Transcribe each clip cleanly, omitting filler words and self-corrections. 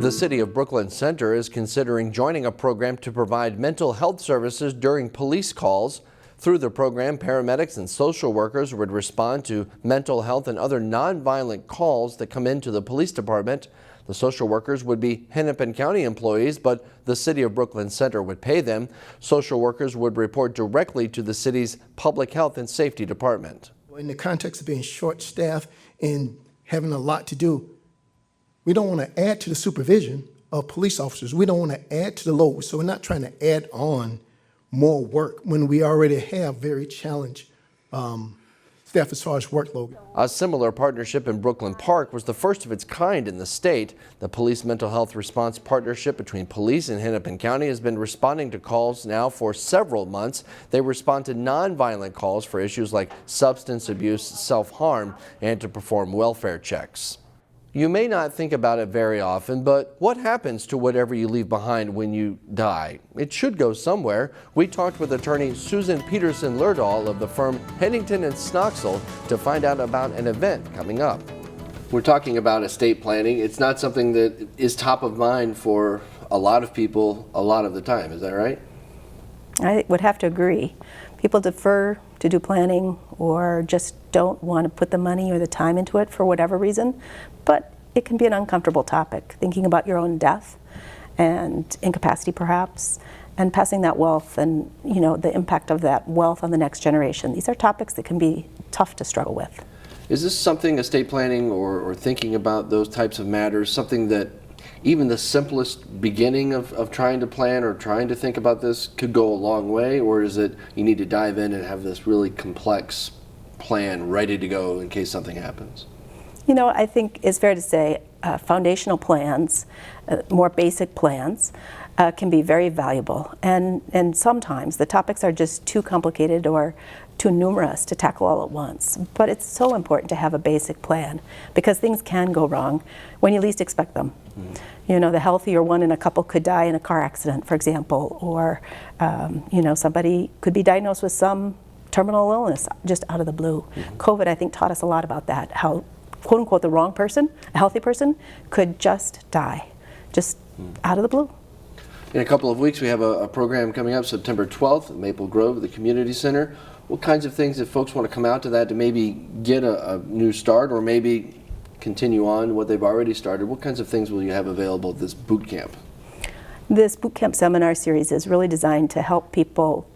The city of Brooklyn Center is considering joining a program to provide mental health services during police calls. Through the program, paramedics and social workers would respond to mental health and other nonviolent calls that come into the police department. The social workers would be Hennepin County employees, but the city of Brooklyn Center would pay them. Social workers would report directly to the city's public health and safety department. In the context of being short-staffed and having a lot to do, we don't want to add to the supervision of police officers. We don't want to add to the load. So we're not trying to add on more work when we already have very challenged staff as far as workload. A similar partnership in Brooklyn Park was the first of its kind in the state. The Police Mental Health Response Partnership between police and Hennepin County has been responding to calls now for several months. They respond to nonviolent calls for issues like substance abuse, self-harm, and to perform welfare checks. You may not think about it very often, but what happens to whatever you leave behind when you die? It should go somewhere. We talked with attorney Susan Peterson-Lerdahl of the firm Hennington & Snoxel to find out about an event coming up. We're talking about estate planning. It's not something that is top of mind for a lot of people a lot of the time. Is that right? I would have to agree. People defer to do planning or just don't want to put the money or the time into it for whatever reason. But it can be an uncomfortable topic, thinking about your own death and incapacity perhaps, and passing that wealth and the impact of that wealth on the next generation. These are topics that can be tough to struggle with. Is this something, estate planning or thinking about those types of matters, something that even the simplest beginning of trying to plan or trying to think about this could go a long way, or is it you need to dive in and have this really complex plan ready to go in case something happens? I think it's fair to say foundational plans, more basic plans, can be very valuable. And sometimes the topics are just too complicated or too numerous to tackle all at once. But it's so important to have a basic plan because things can go wrong when you least expect them. The healthier one in a couple could die in a car accident, for example, or somebody could be diagnosed with some terminal illness just out of the blue. COVID, I think, taught us a lot about that, how quote unquote the wrong person, a healthy person, could just die, just out of the blue. In a couple of weeks we have a program coming up September 12th at Maple Grove, the community center. What kinds of things, if folks want to come out to that to maybe get a new start or maybe continue on what they've already started, what kinds of things will you have available at this boot camp? This boot camp seminar series is really designed to help people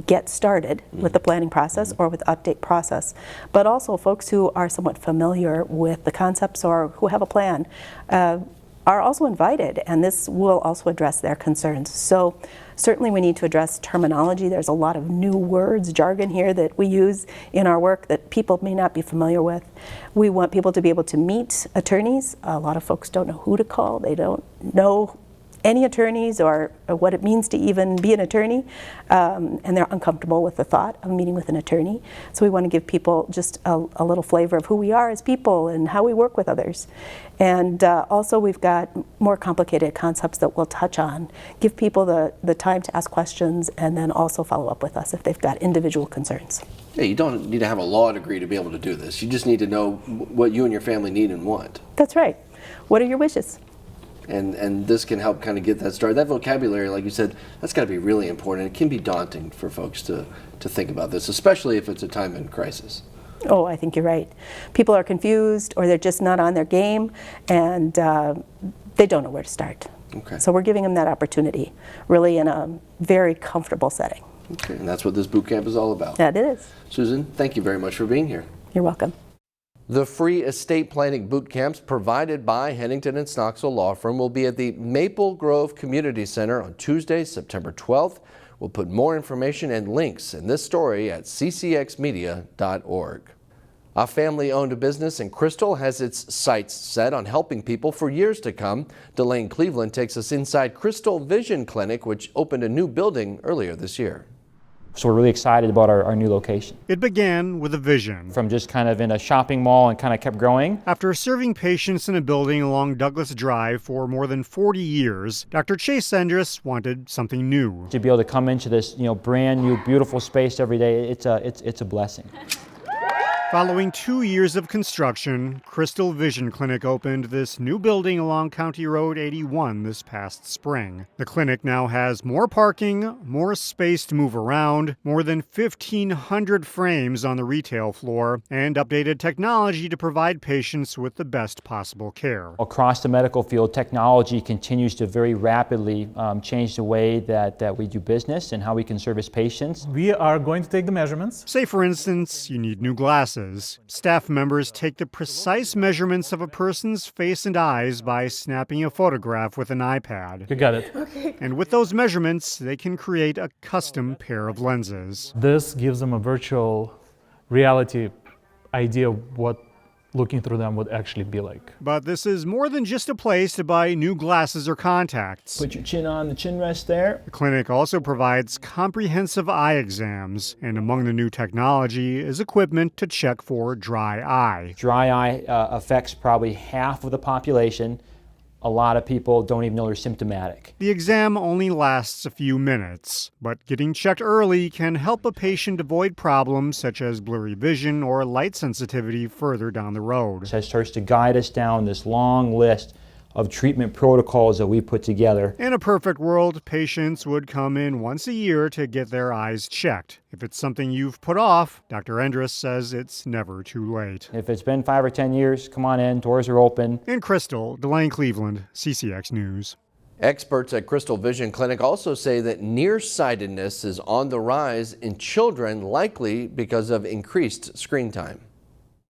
get started with the planning process or with the update process, but also folks who are somewhat familiar with the concepts or who have a plan are also invited, and this will also address their concerns. So certainly we need to address terminology. There's a lot of new words, jargon here that we use in our work that people may not be familiar with. We want people to be able to meet attorneys. A lot of folks don't know who to call. They don't know any attorneys or what it means to even be an attorney, and they're uncomfortable with the thought of meeting with an attorney. So we want to give people just a little flavor of who we are as people and how we work with others. And also we've got more complicated concepts that we'll touch on, give people the time to ask questions and then also follow up with us if they've got individual concerns. Yeah, you don't need to have a law degree to be able to do this. You just need to know what you and your family need and want. That's right. What are your wishes? And this can help kind of get that started. That vocabulary, like you said, that's got to be really important. It can be daunting for folks to think about this, especially if it's a time in crisis. Oh, I think you're right. People are confused or they're just not on their game and they don't know where to start. Okay. So we're giving them that opportunity, really in a very comfortable setting. Okay, and that's what this boot camp is all about. That is. Susan, thank you very much for being here. You're welcome. The free estate planning boot camps provided by Hennington & Snoxel Law Firm will be at the Maple Grove Community Center on Tuesday, September 12th. We'll put more information and links in this story at ccxmedia.org. A family-owned business in Crystal has its sights set on helping people for years to come. Delane Cleveland takes us inside Crystal Vision Clinic, which opened a new building earlier this year. So we're really excited about our new location. It began with a vision. From just kind of in a shopping mall and kind of kept growing. After serving patients in a building along Douglas Drive for more than 40 years, Dr. Chase Sendris wanted something new. To be able to come into this, brand new, beautiful space every day, it's a blessing. Following 2 years of construction, Crystal Vision Clinic opened this new building along County Road 81 this past spring. The clinic now has more parking, more space to move around, more than 1,500 frames on the retail floor, and updated technology to provide patients with the best possible care. Across the medical field, technology continues to very rapidly change the way that we do business and how we can service patients. We are going to take the measurements. Say, for instance, you need new glasses. Staff members take the precise measurements of a person's face and eyes by snapping a photograph with an iPad. You got it. And with those measurements, they can create a custom pair of lenses. This gives them a virtual reality idea of what looking through them would actually be like. But this is more than just a place to buy new glasses or contacts. Put your chin on the chin rest there. The clinic also provides comprehensive eye exams, and among the new technology is equipment to check for dry eye. Dry eye affects probably half of the population. A lot of people don't even know they're symptomatic. The exam only lasts a few minutes, but getting checked early can help a patient avoid problems such as blurry vision or light sensitivity further down the road. It starts to guide us down this long list of treatment protocols that we put together. In a perfect world, patients would come in once a year to get their eyes checked. If it's something you've put off, Dr. Endress says it's never too late. If it's been 5 or 10 years, come on in, doors are open. In Crystal, Delane Cleveland, CCX News. Experts at Crystal Vision Clinic also say that nearsightedness is on the rise in children, likely because of increased screen time.